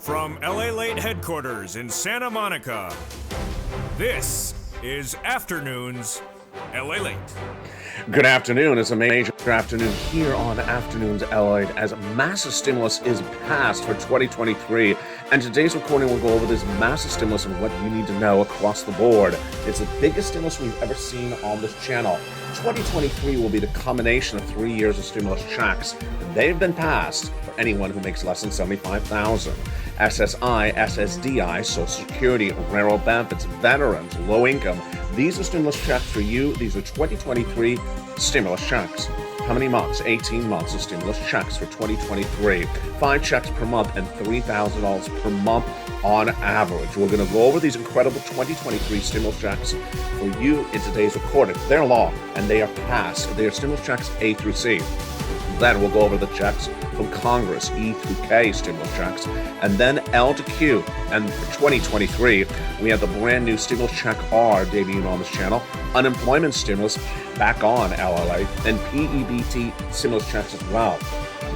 From LALATE headquarters in Santa Monica, this is Afternoons LALATE. Good afternoon. It's a major afternoon here on Afternoons LALATE as massive stimulus is passed for 2023. And today's recording will go over this massive stimulus and what you need to know across the board. It's the biggest stimulus we've ever seen on this channel. 2023 will be the combination of 3 years of stimulus checks. They've been passed for anyone who makes less than $75,000. SSI, SSDI, Social Security, railroad benefits, veterans, low income. These are stimulus checks for you. These are 2023 stimulus checks. How many months? 18 months of stimulus checks for 2023. 5 checks per month and $3,000 per month on average. We're going to go over these incredible 2023 stimulus checks for you in today's recording. They're long and they are passed. They are stimulus checks A through C. Then we'll go over the checks from Congress, E through K stimulus checks, and then L to Q. And for 2023, we have the brand new stimulus check R debuting on this channel, unemployment stimulus back on LLA, and PEBT stimulus checks as well.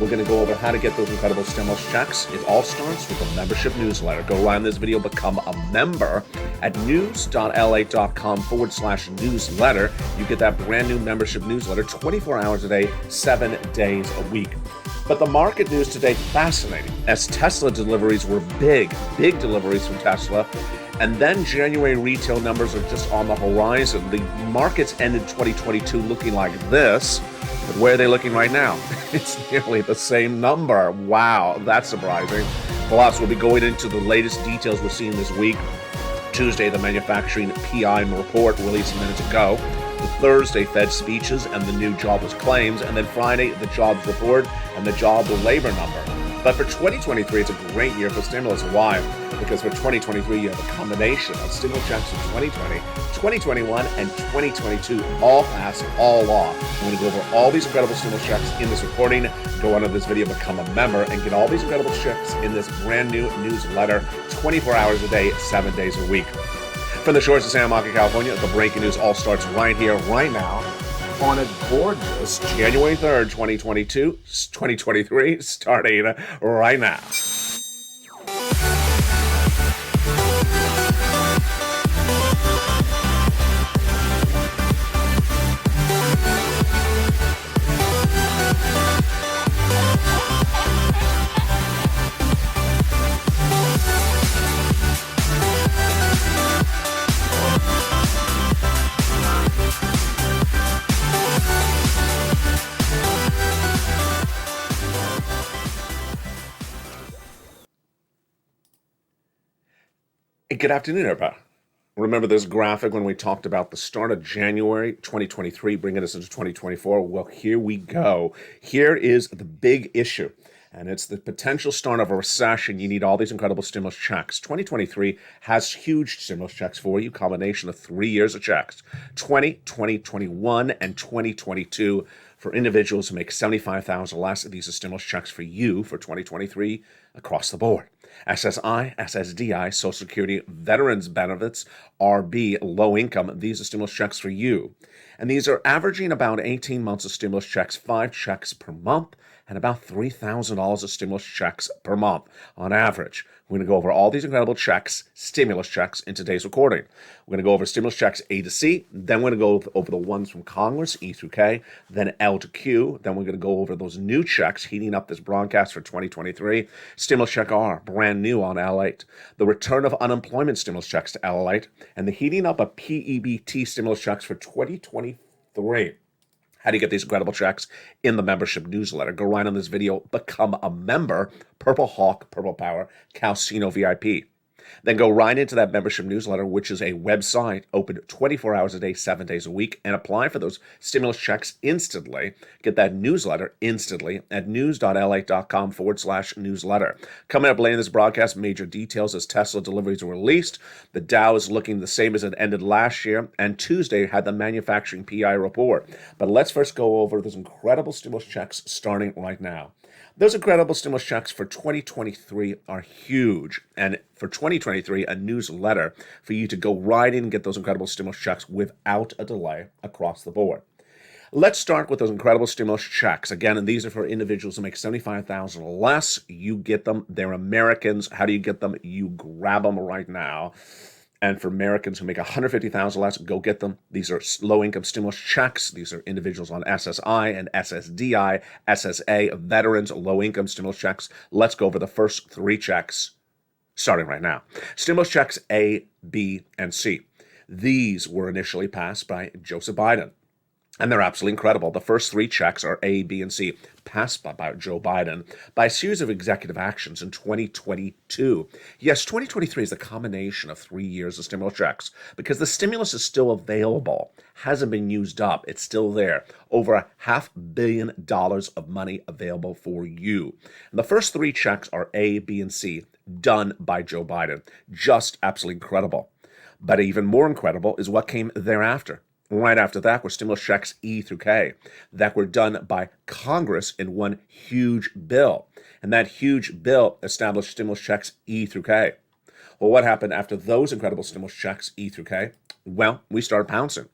We're going to go over how to get those incredible stimulus checks. It all starts with a membership newsletter. Go right in this video, become a member at news.la.com/newsletter. You get that brand new membership newsletter 24 hours a day, 7 days a week. But the market news today, fascinating, as Tesla deliveries were big deliveries from Tesla. And then January retail numbers are just on the horizon. The markets ended 2022 looking like this. But where are they looking right now? It's nearly the same number. Wow, that's surprising. Plus, we'll be going into the latest details we're seeing this week. Tuesday, the manufacturing PI report released minutes ago. The Thursday, Fed speeches and the new jobless claims. And then Friday, the jobs report and the job labor number. But for 2023, it's a great year for stimulus. Why? Because for 2023, you have a combination of stimulus checks from 2020, 2021, and 2022, all passed, all law. I'm going to go over all these incredible stimulus checks in this recording. Go onto this video, become a member, and get all these incredible checks in this brand new newsletter, 24 hours a day, 7 days a week. From the shores of Santa Monica, California, the breaking news all starts right here, right now, on a gorgeous January 3rd, 2023, starting right now. Good afternoon, everybody. Remember this graphic when we talked about the start of January 2023, bringing us into 2024? Well, here we go. Here is the big issue, and it's the potential start of a recession. You need all these incredible stimulus checks. 2023 has huge stimulus checks for you, combination of 3 years of checks, 2021, and 2022 for individuals who make $75,000 less. These are stimulus checks for you for 2023 across the board. SSI, SSDI, Social Security, veterans benefits, RB, low income. These are stimulus checks for you. And these are averaging about 18 months of stimulus checks, 5 checks per month, and about $3,000 of stimulus checks per month on average. We're going to go over all these incredible checks, stimulus checks, in today's recording. We're going to go over stimulus checks A to C, then we're going to go over the ones from Congress, E through K, then L to Q, then we're going to go over those new checks heating up this broadcast for 2023. Stimulus check R, brand new on L8. The return of unemployment stimulus checks to L8, and the heating up of PEBT stimulus checks for 2023. How do you get these incredible checks? In the membership newsletter. Go right on this video, become a member, Purple Hawk, Purple Power, Calcino VIP. Then go right into that membership newsletter, which is a website open 24 hours a day, 7 days a week, and apply for those stimulus checks instantly. Get that newsletter instantly at news.la.com/newsletter. Coming up later in this broadcast, major details as Tesla deliveries are released. The Dow is looking the same as it ended last year, and Tuesday had the manufacturing PI report. But let's first go over those incredible stimulus checks starting right now. Those incredible stimulus checks for 2023 are huge. And for 2023, a newsletter for you to go right in and get those incredible stimulus checks without a delay across the board. Let's start with those incredible stimulus checks. Again, and these are for individuals who make $75,000 or less. You get them. They're Americans. How do you get them? You grab them right now. And for Americans who make $150,000 less, go get them. These are low-income stimulus checks. These are individuals on SSI and SSDI, SSA, veterans, low-income stimulus checks. Let's go over the first three checks, starting right now. Stimulus checks A, B, and C. These were initially passed by Joseph Biden. And they're absolutely incredible. The first three checks are A, B, and C, passed by Joe Biden by a series of executive actions in 2022. Yes, 2023 is a combination of 3 years of stimulus checks because the stimulus is still available, hasn't been used up. It's still there. Over $500 million of money available for you. And the first three checks are A, B, and C, done by Joe Biden. Just absolutely incredible. But even more incredible is what came thereafter. Right after that were stimulus checks E through K that were done by Congress in one huge bill. And that huge bill established stimulus checks E through K. Well, what happened after those incredible stimulus checks E through K? Well, we started pouncing.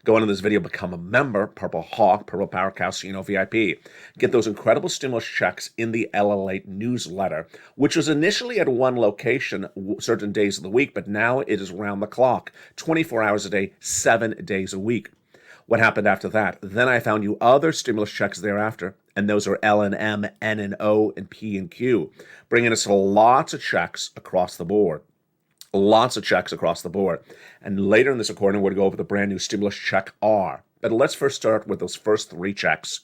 Go into this video, become a member, Purple Hawk, Purple Power Casino VIP. Get those incredible stimulus checks in the LALATE newsletter, which was initially at one location certain days of the week, but now it is round the clock, 24 hours a day, 7 days a week. What happened after that? Then I found you other stimulus checks thereafter, and those are L and M, N and O, and P and Q, bringing us lots of checks across the board. Lots of checks across the board. And later in this recording, we're going to go over the brand new stimulus check R. But let's first start with those first three checks,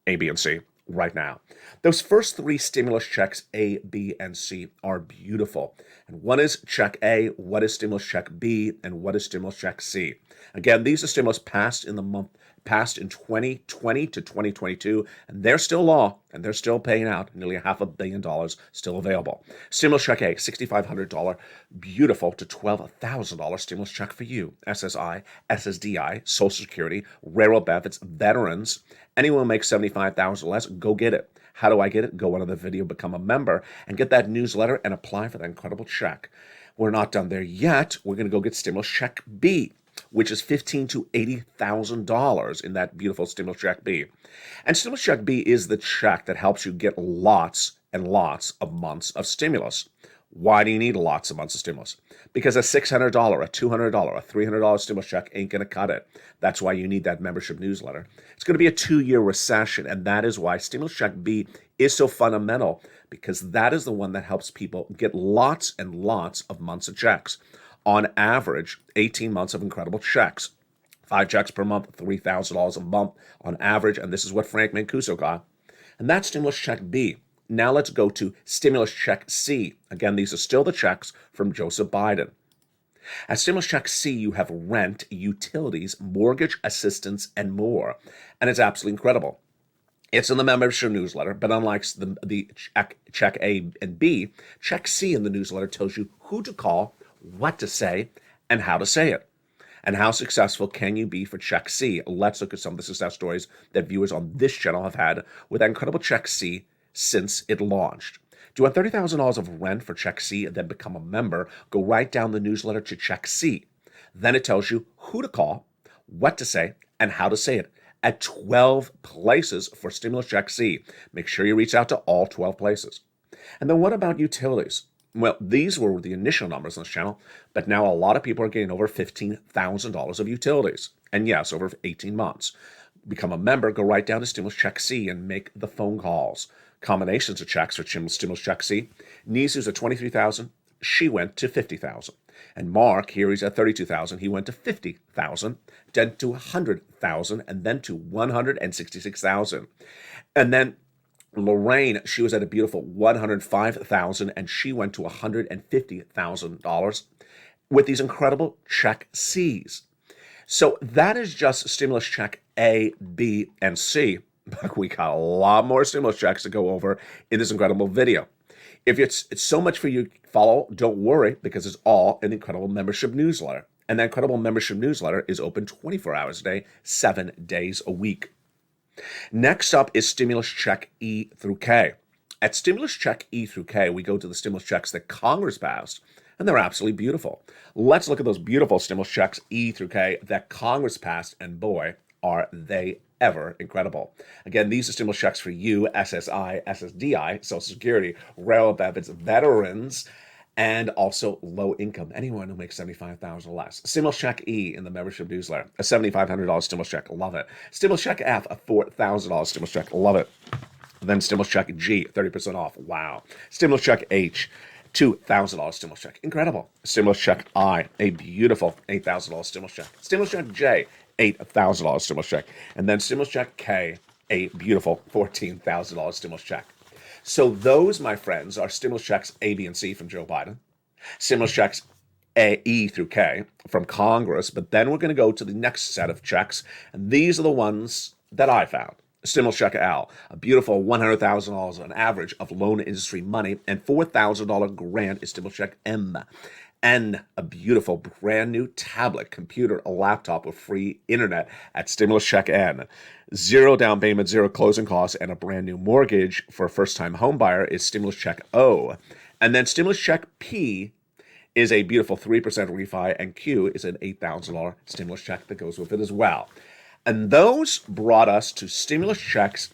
A, B, and C, right now. Those first three stimulus checks, A, B, and C, are beautiful. And what is check A, what is stimulus check B, and what is stimulus check C? Again, these are stimulus passed in 2020 to 2022, and they're still law, and they're still paying out nearly $500 million still available. Stimulus check A, $6,500, beautiful to $12,000 stimulus check for you. SSI, SSDI, Social Security, railroad benefits, veterans. Anyone who makes $75,000 or less, go get it. How do I get it? Go under the video, become a member, and get that newsletter and apply for that incredible check. We're not done there yet. We're going to go get stimulus check B, which is $15,000 to $80,000 in that beautiful stimulus check B. And stimulus check B is the check that helps you get lots and lots of months of stimulus. Why do you need lots of months of stimulus? Because a $600, a $200, a $300 stimulus check ain't going to cut it. That's why you need that membership newsletter. It's going to be a 2-year recession, and that is why stimulus check B is so fundamental, because that is the one that helps people get lots and lots of months of checks. On average, 18 months of incredible checks. 5 checks per month, $3,000 a month on average, and this is what Frank Mancuso got. And that's stimulus check B. Now let's go to stimulus check C. Again, these are still the checks from Joseph Biden. At stimulus check C, you have rent, utilities, mortgage assistance, and more. And it's absolutely incredible. It's in the membership newsletter, but unlike the check A and B, check C in the newsletter tells you who to call, what to say, and how to say it. And how successful can you be for check C? Let's look at some of the success stories that viewers on this channel have had with that incredible check C since it launched. Do you want $30,000 of rent for check C and then become a member? Go right down the newsletter to check C. Then it tells you who to call, what to say, and how to say it at 12 places for stimulus check C. Make sure you reach out to all 12 places. And then what about utilities? Well, these were the initial numbers on this channel, but now a lot of people are getting over $15,000 of utilities. And yes, over 18 months. Become a member, go right down to stimulus check C and make the phone calls. Combinations of checks for stimulus check C. Nizu's at $23,000. She went to $50,000. And Mark, here he's at $32,000. He went to $50,000, then to $100,000, and then to $166,000. And then Lorraine, she was at a beautiful $105,000, and she went to $150,000 with these incredible check C's. So that is just stimulus check A, B, and C. But we got a lot more stimulus checks to go over in this incredible video. If it's so much for you to follow, don't worry, because it's all an incredible membership newsletter. And that incredible membership newsletter is open 24 hours a day, 7 days a week. Next up is stimulus check E through K. At stimulus check E through K, we go to the stimulus checks that Congress passed, and they're absolutely beautiful. Let's look at those beautiful stimulus checks E through K that Congress passed, and boy, are they ever incredible. Again, these are stimulus checks for you, SSI, SSDI, Social Security, railroad benefits, veterans, and also low income. Anyone who makes $75,000 or less. Stimulus check E in the membership newsletter, a $7,500 stimulus check, love it. Stimulus check F, a $4,000 stimulus check, love it. Then stimulus check G, 30% off, wow. Stimulus check H, $2,000 stimulus check, incredible. Stimulus check I, a beautiful $8,000 stimulus check. Stimulus check J, $8,000 stimulus check. And then stimulus check K, a beautiful $14,000 stimulus check. So those, my friends, are stimulus checks A, B, and C from Joe Biden, stimulus checks E through K from Congress, but then we're going to go to the next set of checks, and these are the ones that I found. Stimulus check L, a beautiful $100,000 on average of loan industry money, and $4,000 grant is stimulus check M. N, a beautiful brand new tablet, computer, a laptop with free internet at stimulus check N. 0 down payment, 0 closing costs, and a brand new mortgage for a first-time home buyer is stimulus check O. And then stimulus check P is a beautiful 3% refi, and Q is an $8,000 stimulus check that goes with it as well. And those brought us to stimulus checks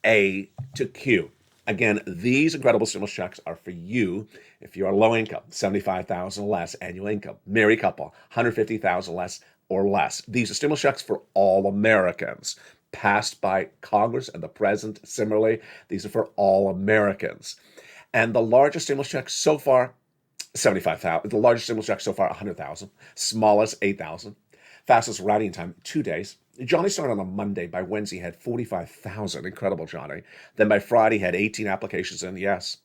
A to Q. Again, these incredible stimulus checks are for you if you are low income, $75,000 or less annual income, married couple, $150,000 less or less. These are stimulus checks for all Americans, passed by Congress and the president. Similarly, these are for all Americans. And the largest stimulus check so far, $75,000. The largest stimulus check so far, $100,000. Smallest, $8,000. Fastest routing time, 2 days. Johnny started on a Monday. By Wednesday, he had 45,000. Incredible, Johnny. Then by Friday, he had 18 applications in, yes.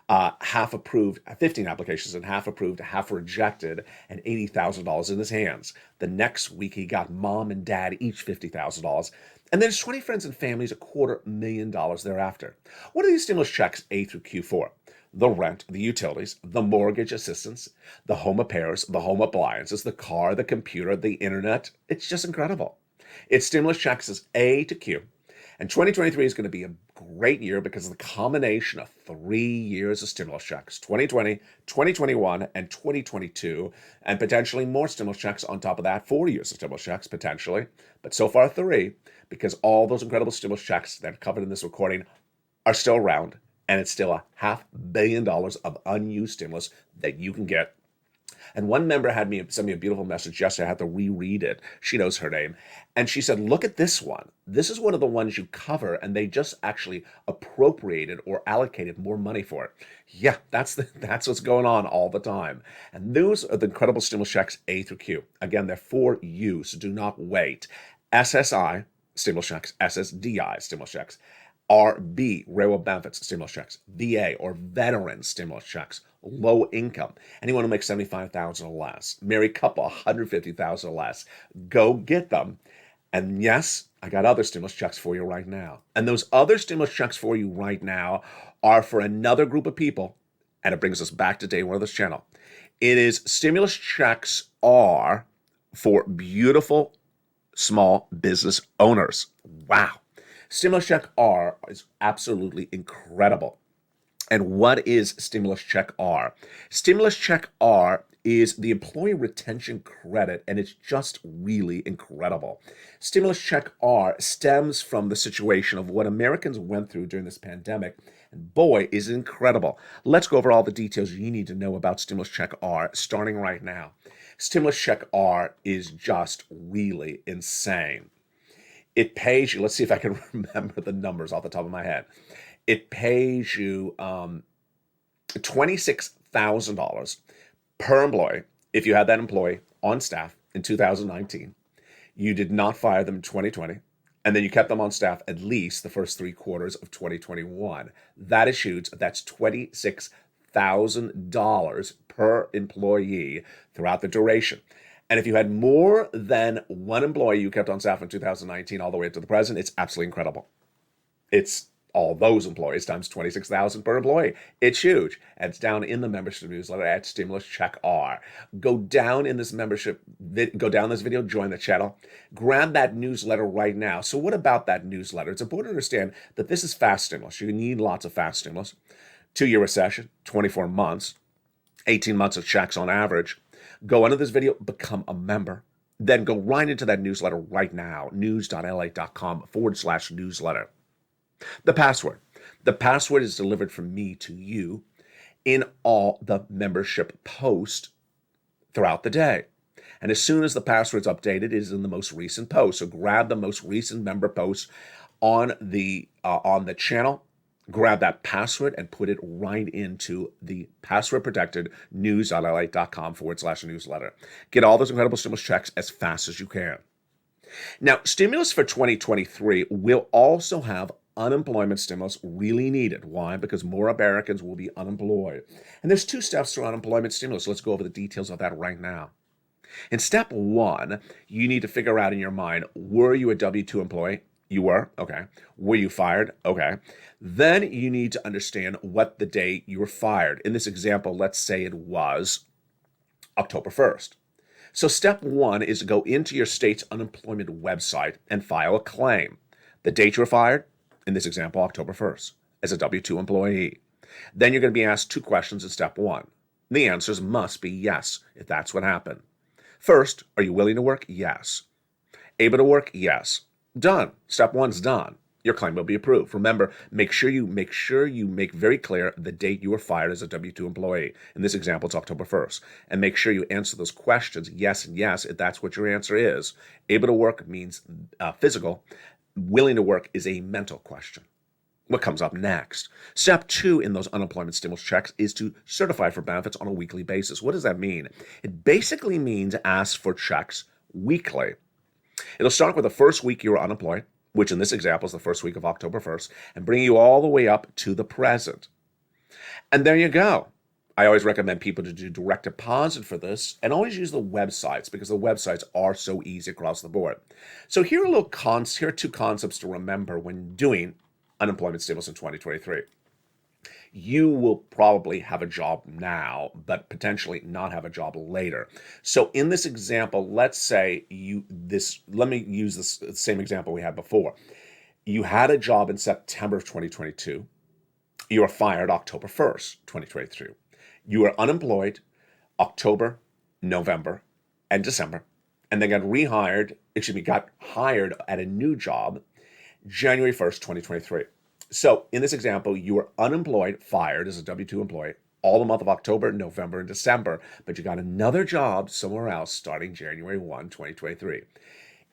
Half approved, 15 applications and half approved, half rejected, and $80,000 in his hands. The next week, he got mom and dad each $50,000. And then his 20 friends and families, $250,000 thereafter. What are these stimulus checks A through Q for? The rent, the utilities, the mortgage assistance, the home repairs, the home appliances, the car, the computer, the internet. It's just incredible. It's stimulus checks as A to Q. And 2023 is going to be a great year because of the combination of 3 years of stimulus checks, 2020, 2021, and 2022, and potentially more stimulus checks on top of that, 4 years of stimulus checks potentially, but so far 3, because all those incredible stimulus checks that are covered in this recording are still around. And it's still $500 million of unused stimulus that you can get. And one member send me a beautiful message yesterday. I had to reread it. She knows her name. And she said, look at this one. This is one of the ones you cover, and they just actually appropriated or allocated more money for it. Yeah, that's what's going on all the time. And those are the incredible stimulus checks A through Q. Again, they're for you, so do not wait. SSI, stimulus checks. SSDI, stimulus checks. RB, railroad benefits stimulus checks, VA or veteran stimulus checks, low income, anyone who makes $75,000 or less, married couple, $150,000 or less, go get them. And yes, I got other stimulus checks for you right now. And those other stimulus checks for you right now are for another group of people, and it brings us back to day one of this channel. It is stimulus checks are for beautiful small business owners. Wow. Stimulus check R is absolutely incredible. And what is stimulus check R? Stimulus check R is the employee retention credit, and it's just really incredible. Stimulus check R stems from the situation of what Americans went through during this pandemic, and boy, is it incredible. Let's go over all the details you need to know about stimulus check R, starting right now. Stimulus check R is just really insane. It pays you, let's see if I can remember the numbers off the top of my head. It pays you $26,000 per employee if you had that employee on staff in 2019. You did not fire them in 2020, and then you kept them on staff at least the first 3 quarters of 2021. That is huge. That's $26,000 per employee throughout the duration. And if you had more than one employee you kept on staff in 2019 all the way up to the present, it's absolutely incredible. It's all those employees times $26,000 per employee. It's huge. And it's down in the membership newsletter at Stimulus Check R. Go down in this membership, go down this video, join the channel, grab that newsletter right now. So what about that newsletter? It's important to understand that this is fast stimulus. You need lots of fast stimulus. 2-year recession, 24 months, 18 months of checks on average. Go under this video, become a member. then go right into that newsletter right now, news.la.com/newsletter. The password. The password is delivered from me to you in all the membership posts throughout the day. And as soon as the password's updated, it is in the most recent post. So grab the most recent member post on the channel, grab that password and put it right into the password protected news.la.com/newsletter. Get all those incredible stimulus checks as fast as you can. Now, stimulus for 2023 will also have unemployment stimulus really needed. Why? Because more Americans will be unemployed. And there's two steps to unemployment stimulus. Let's go over the details of that right now. In step one, you need to figure out in your mind, were you a W-2 employee? You were? Okay. Were you fired? Okay. Then you need to understand what the day you were fired. In this example, let's say it was October 1st. So step one is to go into your state's unemployment website and file a claim. The date you were fired, in this example, October 1st, as a W-2 employee. Then you're going to be asked two questions in step one. The answers must be yes, if that's what happened. First, are you willing to work? Yes. Able to work? Yes. Done. Step one's done. Your claim will be approved. Remember, make sure you make very clear the date you were fired as a W-2 employee. In this example, it's October 1st. And make sure you answer those questions yes and yes if that's what your answer is. Able to work means physical. Willing to work is a mental question. What comes up next? Step two in those unemployment stimulus checks is to certify for benefits on a weekly basis. What does that mean? It basically means ask for checks weekly. It'll start with the first week you were unemployed, which in this example is the first week of October 1st, and bring you all the way up to the present. And there you go. I always recommend people to do direct deposit for this and always use the websites because the websites are so easy across the board. So here are two concepts to remember when doing unemployment stimulus in 2023. You will probably have a job now, but potentially not have a job later. So in this example, let's say let me use this same example we had before. You had a job in September of 2022. You were fired October 1st, 2023. You were unemployed October, November, and December, and then got hired at a new job January 1st, 2023. So in this example, you were unemployed, fired as a W-2 employee all the month of October, November, and December, but you got another job somewhere else starting January 1, 2023.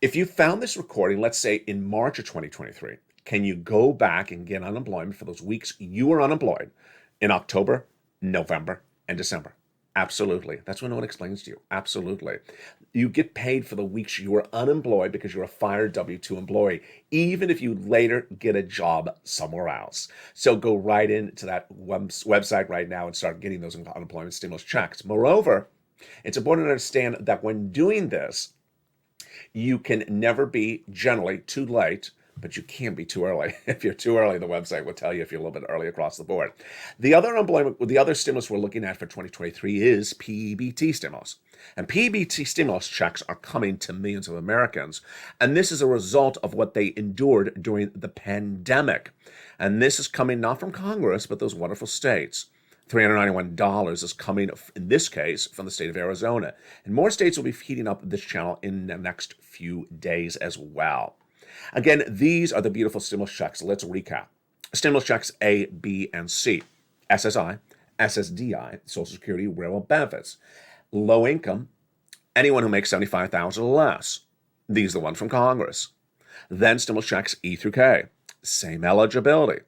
If you found this recording, let's say in March of 2023, can you go back and get unemployment for those weeks you were unemployed in October, November, and December? Absolutely. That's what no one explains to you. Absolutely. You get paid for the weeks you were unemployed because you're a fired W-2 employee, even if you later get a job somewhere else. So go right into that website right now and start getting those unemployment stimulus checks. Moreover, it's important to understand that when doing this, you can never be generally too late, but you can be too early. If you're too early, the website will tell you if you're a little bit early across the board. The other stimulus we're looking at for 2023 is PBT stimulus. And PBT stimulus checks are coming to millions of Americans. And this is a result of what they endured during the pandemic. And this is coming not from Congress, but those wonderful states. $391 is coming, in this case, from the state of Arizona. And more states will be heating up this channel in the next few days as well. Again, these are the beautiful stimulus checks. Let's recap. Stimulus checks A, B, and C. SSI, SSDI, Social Security, Railroad Benefits. Low income, anyone who makes $75,000 or less. These are the ones from Congress. Then stimulus checks E through K. Same eligibility.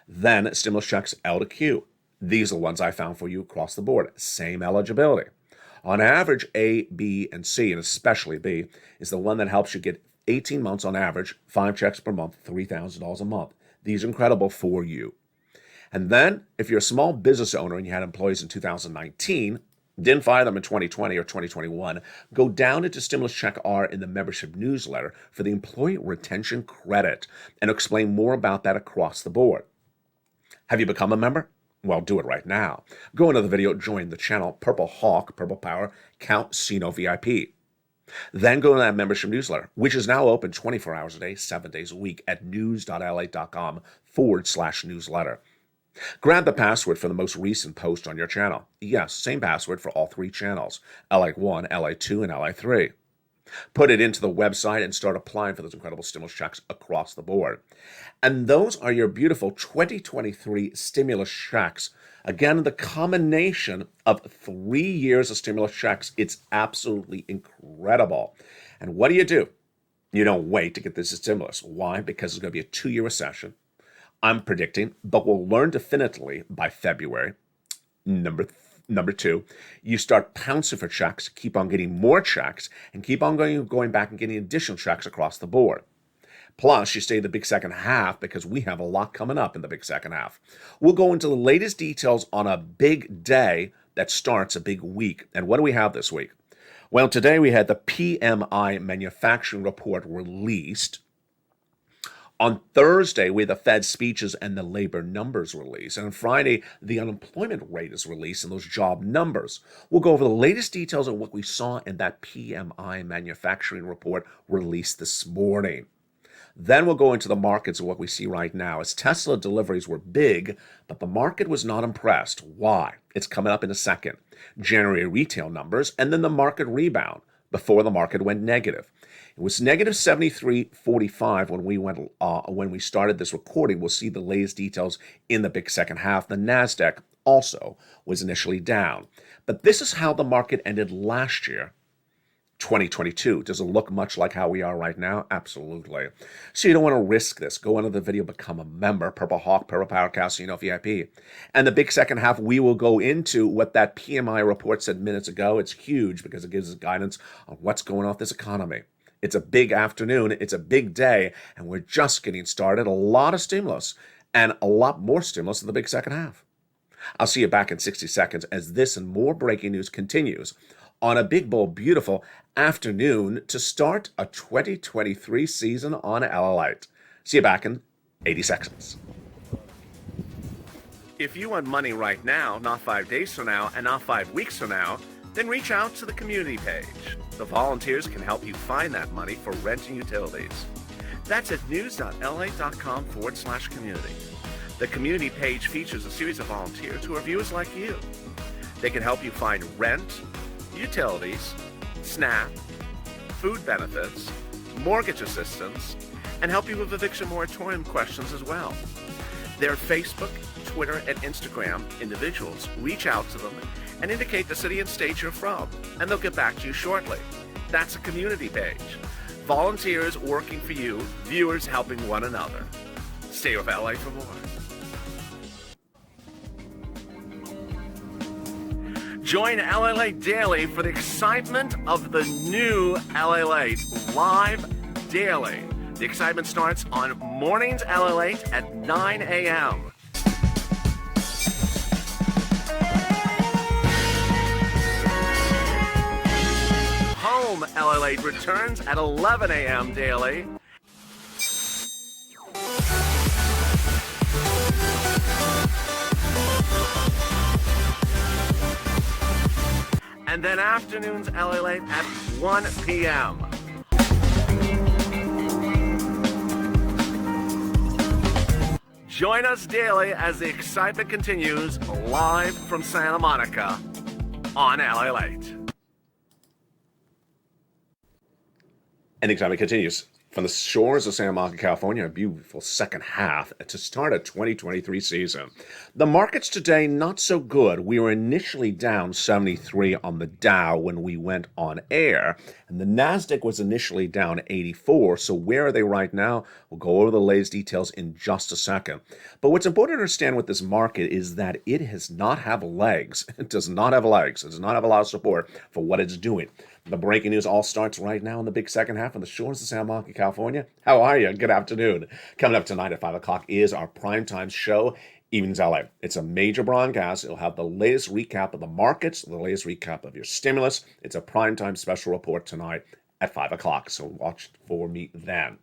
Then stimulus checks L to Q. These are the ones I found for you across the board. Same eligibility. On average, A, B, and C, and especially B, is the one that helps you get 18 months on average, 5 checks per month, $3,000 a month. These are incredible for you. And then, if you're a small business owner and you had employees in 2019, didn't fire them in 2020 or 2021, go down into Stimulus Check R in the membership newsletter for the Employee Retention Credit and explain more about that across the board. Have you become a member? Well, do it right now. Go into the video, join the channel, Purple Hawk, Purple Power, Count Sino VIP. Then go to that membership newsletter, which is now open 24 hours a day, 7 days a week at news.la.com/newsletter. Grab the password for the most recent post on your channel. Yes, same password for all 3 channels, LA1, LA2, and LA3. Put it into the website and start applying for those incredible stimulus checks across the board. And those are your beautiful 2023 stimulus checks. Again, the combination of 3 years of stimulus checks, it's absolutely incredible. And what do? You don't wait to get this stimulus. Why? Because it's going to be a 2-year recession. I'm predicting, but we'll learn definitively by February. Number two, you start pouncing for checks, keep on getting more checks, and keep on going back and getting additional checks across the board. Plus, you stay the big second half because we have a lot coming up in the big second half. We'll go into the latest details on a big day that starts a big week. And what do we have this week? Well, today we had the PMI manufacturing report released. On Thursday, we had the Fed speeches and the labor numbers released. And on Friday, the unemployment rate is released and those job numbers. We'll go over the latest details of what we saw in that PMI manufacturing report released this morning. Then we'll go into the markets of what we see right now. As Tesla deliveries were big, but the market was not impressed. Why? It's coming up in a second. January retail numbers and then the market rebound before the market went negative. It was negative 73.45 when we started this recording. We'll see the latest details in the big second half. The Nasdaq also was initially down. But this is how the market ended last year, 2022. Does it look much like how we are right now? Absolutely. So you don't want to risk this. Go under the video, become a member, Purple Hawk, Purple Powercast, VIP. And the big second half, we will go into what that PMI report said minutes ago. It's huge because it gives us guidance on what's going on with this economy. It's a big afternoon, it's a big day, and we're just getting started. A lot of stimulus and a lot more stimulus in the big second half. I'll see you back in 60 seconds as this and more breaking news continues on a big, bold, beautiful afternoon to start a 2023 season on LALATE. See you back in 80 seconds. If you want money right now, not 5 days from now, and not 5 weeks from now, then reach out to the community page. The volunteers can help you find that money for rent and utilities. That's at news.lalate.com/community. The community page features a series of volunteers who are viewers like you. They can help you find rent, utilities, SNAP, food benefits, mortgage assistance, and help you with eviction moratorium questions as well. Their Facebook, Twitter, and Instagram individuals reach out to them and indicate the city and state you're from, and they'll get back to you shortly. That's a community page. Volunteers working for you, viewers helping one another. Stay with LA for more. Join LALATE Daily for the excitement of the new LALATE live daily. The excitement starts on mornings LALATE at 9 a.m. Home LALATE returns at 11 a.m. daily. And then afternoons LALATE at 1 p.m. Join us daily as the excitement continues live from Santa Monica on LALATE. And the excitement continues from the shores of Santa Monica, California, a beautiful second half to start a 2023 season. The markets today, not so good. We were initially down 73 on the Dow when we went on air, and the Nasdaq was initially down 84. So where are they right now? We'll go over the latest details in just a second. But what's important to understand with this market is that it does not have legs. It does not have legs. It does not have a lot of support for what it's doing. The breaking news all starts right now in the big second half on the shores of Santa Monica, California. How are you? Good afternoon. Coming up tonight at 5 o'clock is our primetime show, Evenings LA. It's a major broadcast. It'll have the latest recap of the markets, the latest recap of your stimulus. It's a primetime special report tonight at 5 o'clock, so watch for me then.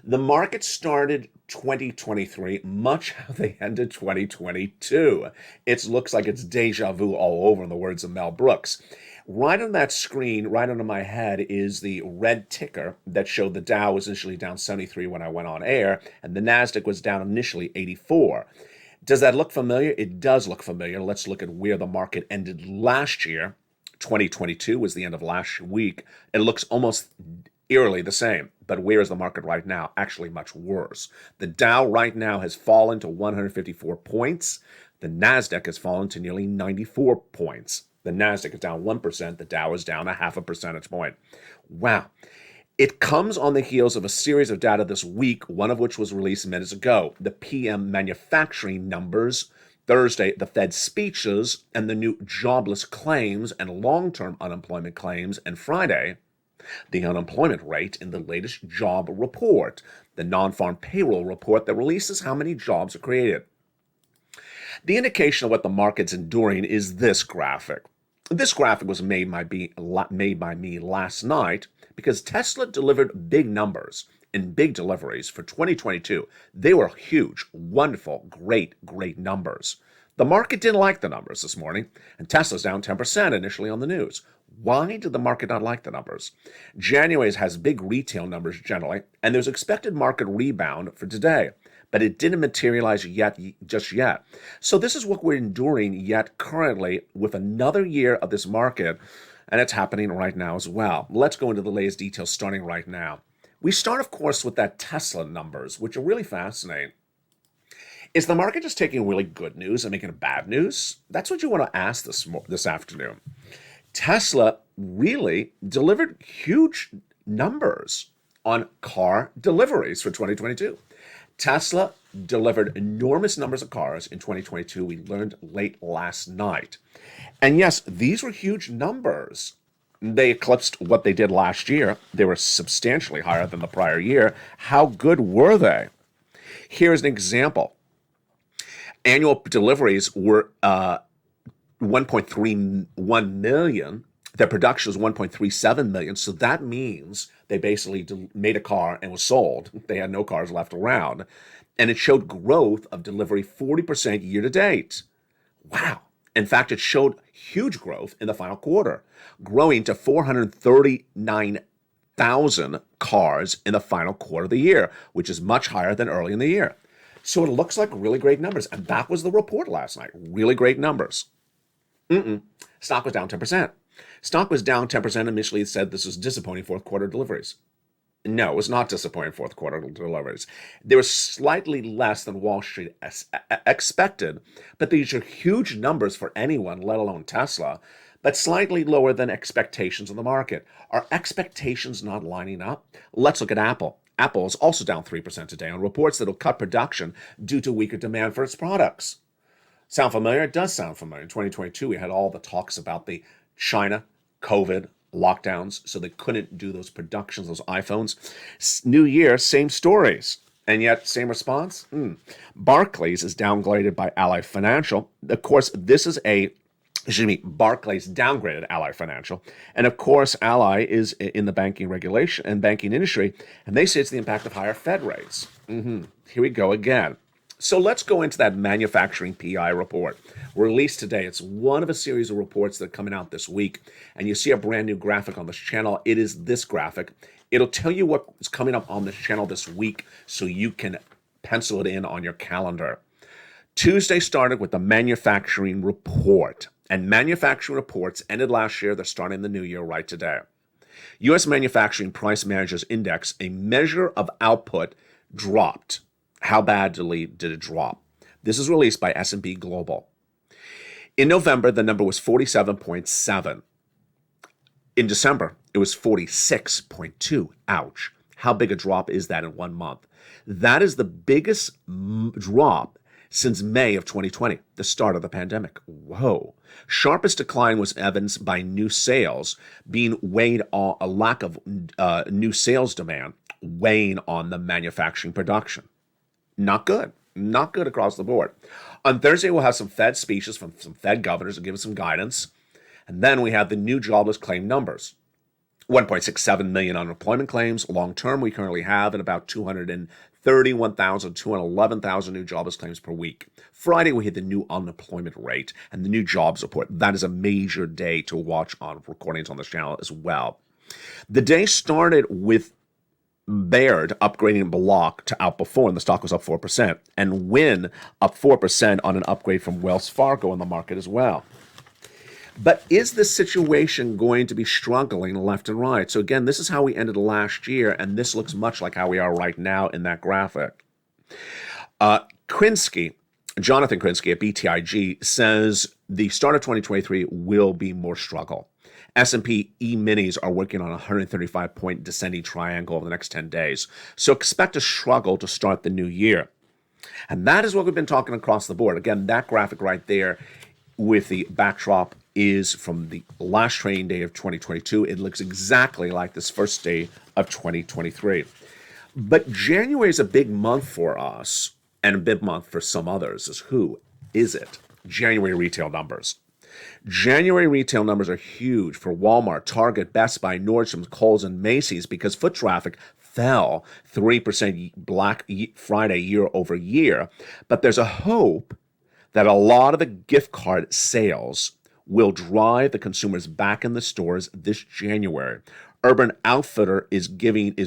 The market started 2023 much how they ended 2022. It looks like it's deja vu all over, in the words of Mel Brooks. Right on that screen, right under my head, is the red ticker that showed the Dow was initially down 73 when I went on air, and the Nasdaq was down initially 84. Does that look familiar? It does look familiar. Let's look at where the market ended last year, 2022 was the end of last week. It looks almost eerily the same. But where is the market right now? Actually, much worse. The Dow right now has fallen to 154 points. The NASDAQ has fallen to nearly 94 points. The NASDAQ is down 1%. The Dow is down a half a percentage point. Wow. It comes on the heels of a series of data this week, one of which was released minutes ago. The PM manufacturing numbers, Thursday, the Fed speeches, and the new jobless claims and long-term unemployment claims, and Friday, the unemployment rate in the latest job report, the non-farm payroll report that releases how many jobs are created. The indication of what the market's enduring is this graphic. This graphic was made by me last night because Tesla delivered big numbers and big deliveries for 2022. They were huge, wonderful, great numbers. The market didn't like the numbers this morning, and Tesla's down 10% initially on the news. Why did the market not like the numbers? January has big retail numbers generally, and there's expected market rebound for today, but it didn't materialize just yet. So this is what we're enduring yet currently with another year of this market, and it's happening right now as well. Let's go into the latest details starting right now. We start, of course, with that Tesla numbers, which are really fascinating. Is the market just taking really good news and making it bad news? That's what you want to ask this afternoon. Tesla really delivered huge numbers on car deliveries for 2022. Tesla delivered enormous numbers of cars in 2022. We learned late last night. And yes, these were huge numbers. They eclipsed what they did last year. They were substantially higher than the prior year. How good were they? Here's an example. Annual deliveries were 1.31 million. Their production was 1.37 million. So that means they basically made a car and was sold. They had no cars left around. And it showed growth of delivery 40% year to date. Wow. In fact, it showed huge growth in the final quarter, growing to 439,000 cars in the final quarter of the year, which is much higher than early in the year. So it looks like really great numbers. And that was the report last night. Really great numbers. Stock was down 10%. Stock was down 10%. Initially, it said this was disappointing fourth quarter deliveries. No, it was not disappointing fourth quarter deliveries. They were slightly less than Wall Street expected, but these are huge numbers for anyone, let alone Tesla, but slightly lower than expectations in the market. Are expectations not lining up? Let's look at Apple. Apple is also down 3% today on reports that it'll cut production due to weaker demand for its products. Sound familiar? It does sound familiar. In 2022, we had all the talks about the China, COVID, lockdowns, so they couldn't do those productions, those iPhones. New year, same stories. And yet, same response? Barclays is downgraded by Ally Financial. Of course, Barclays downgraded Ally Financial. And of course, Ally is in the banking regulation and banking industry, and they say it's the impact of higher Fed rates. Here we go again. So let's go into that manufacturing PI report released today. It's one of a series of reports that are coming out this week. And you see a brand new graphic on this channel. It is this graphic. It'll tell you what is coming up on this channel this week so you can pencil it in on your calendar. Tuesday started with the manufacturing report. And manufacturing reports ended last year. They're starting the new year right today. U.S. Manufacturing Price Managers Index, a measure of output, dropped. How badly did it drop? This is released by S&P Global. In November, the number was 47.7. In December, it was 46.2. Ouch. How big a drop is that in 1 month? That is the biggest drop since May of 2020, the start of the pandemic. Whoa. Sharpest decline was evidenced by new sales being weighed on a lack of new sales demand, weighing on the manufacturing production. Not good. Not good across the board. On Thursday, we'll have some Fed speeches from some Fed governors to give us some guidance. And then we have the new jobless claim numbers. 1.67 million unemployment claims. Long term, we currently have at about 231,000, 211,000 new jobless claims per week. Friday, we hit the new unemployment rate and the new jobs report. That is a major day to watch on recordings on this channel as well. The day started with Baird upgrading Block to outperform. The stock was up 4%. And Win up 4% on an upgrade from Wells Fargo in the market as well. But is this situation going to be struggling left and right? So again, this is how we ended last year, and this looks much like how we are right now in that graphic. Krinsky, Jonathan Krinsky at BTIG says the start of 2023 will be more struggle. S&P E-minis are working on a 135-point descending triangle over the next 10 days. So expect a struggle to start the new year. And that is what we've been talking across the board. Again, that graphic right there with the backdrop is from the last trading day of 2022. It looks exactly like this first day of 2023. But January is a big month for us and a big month for some others. Who is it? January retail numbers. January retail numbers are huge for Walmart, Target, Best Buy, Nordstrom, Kohl's, and Macy's because foot traffic fell 3% Black Friday year over year. But there's a hope that a lot of the gift card sales will drive the consumers back in the stores this January. Urban Outfitter is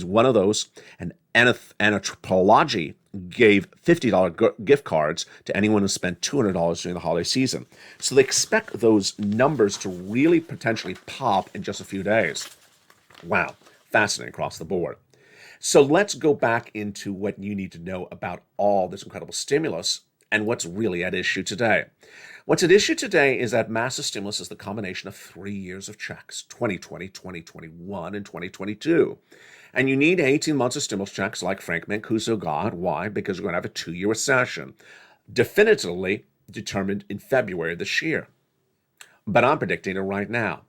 one of those, and Anthropologie gave $50 gift cards to anyone who spent $200 during the holiday season. So they expect those numbers to really potentially pop in just a few days. Wow, fascinating across the board. So let's go back into what you need to know about all this incredible stimulus and what's really at issue today. What's at issue today is that massive stimulus is the combination of 3 years of checks, 2020, 2021, and 2022. And you need 18 months of stimulus checks like Frank Mancuso got. Why? Because we're going to have a 2-year recession, definitively determined in February of this year. But I'm predicting it right now.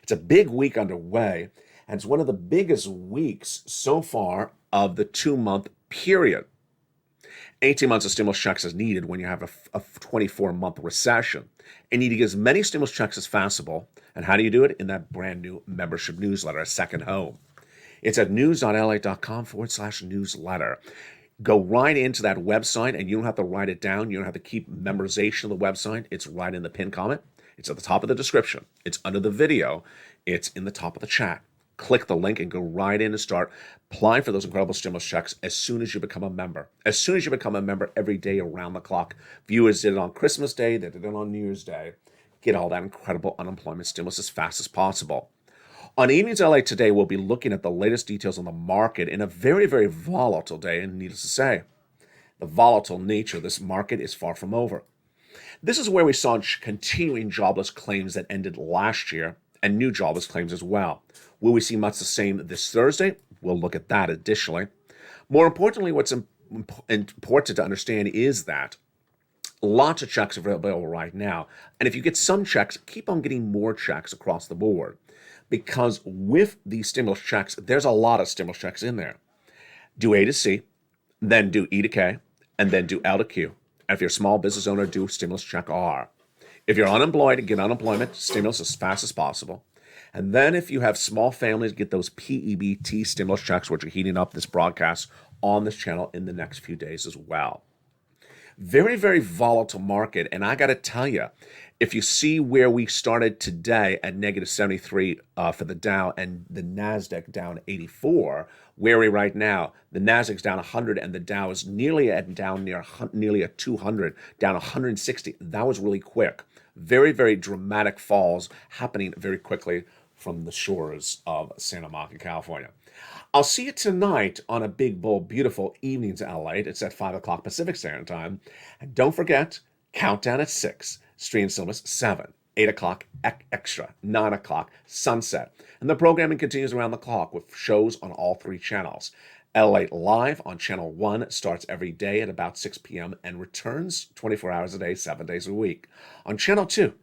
It's a big week underway, and it's one of the biggest weeks so far of the 2-month period. 18 months of stimulus checks is needed when you have a 24-month recession. And you need to get as many stimulus checks as possible. And how do you do it? In that brand new membership newsletter, a second home. It's at news.lalate.com/newsletter. Go right into that website, and you don't have to write it down. You don't have to keep memorization of the website. It's right in the pinned comment. It's at the top of the description. It's under the video. It's in the top of the chat. Click the link and go right in and start applying for those incredible stimulus checks as soon as you become a member. As soon as you become a member every day around the clock. Viewers did it on Christmas Day. They did it on New Year's Day. Get all that incredible unemployment stimulus as fast as possible. On Evenings LA today, we'll be looking at the latest details on the market in a very, very volatile day, and needless to say, the volatile nature of this market is far from over. This is where we saw continuing jobless claims that ended last year and new jobless claims as well. Will we see much the same this Thursday? We'll look at that additionally. More importantly, what's important to understand is that lots of checks are available right now. And if you get some checks, keep on getting more checks across the board. Because with these stimulus checks, there's a lot of stimulus checks in there. Do A to C, then do E to K, and then do L to Q. And if you're a small business owner, do stimulus check R. If you're unemployed, get unemployment stimulus as fast as possible. And then if you have small families, get those PEBT stimulus checks, which are heating up this broadcast on this channel in the next few days as well. Very, very volatile market. And I got to tell you, if you see where we started today at negative 73 for the Dow and the NASDAQ down 84, where are we right now? The NASDAQ's down 100 and the Dow is nearly at 200, down 160. That was really quick. Very, very dramatic falls happening very quickly from the shores of Santa Monica, California. I'll see you tonight on a big, bold, beautiful Evenings LA. It's at 5 o'clock Pacific Standard Time. And don't forget, countdown at 6, Stream Cinemas 7, 8 o'clock Extra, 9 o'clock Sunset. And the programming continues around the clock with shows on all 3 channels. LALATE Live on Channel 1 starts every day at about 6 p.m. and returns 24 hours a day, 7 days a week. On Channel 2,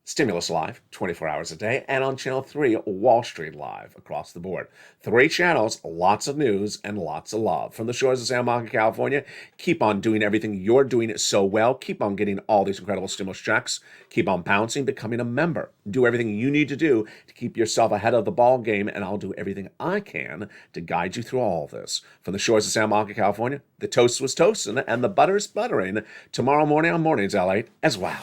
Stimulus Live, 24 hours a day, and on Channel 3, Wall Street Live across the board. 3 channels, lots of news, and lots of love. From the shores of Santa Monica, California, keep on doing everything you're doing so well. Keep on getting all these incredible stimulus checks. Keep on bouncing, becoming a member. Do everything you need to do to keep yourself ahead of the ball game, and I'll do everything I can to guide you through all of this. From the shores of Santa Monica, California, the toast was toasting, and the butter is buttering. Tomorrow morning on Mornings LA as well.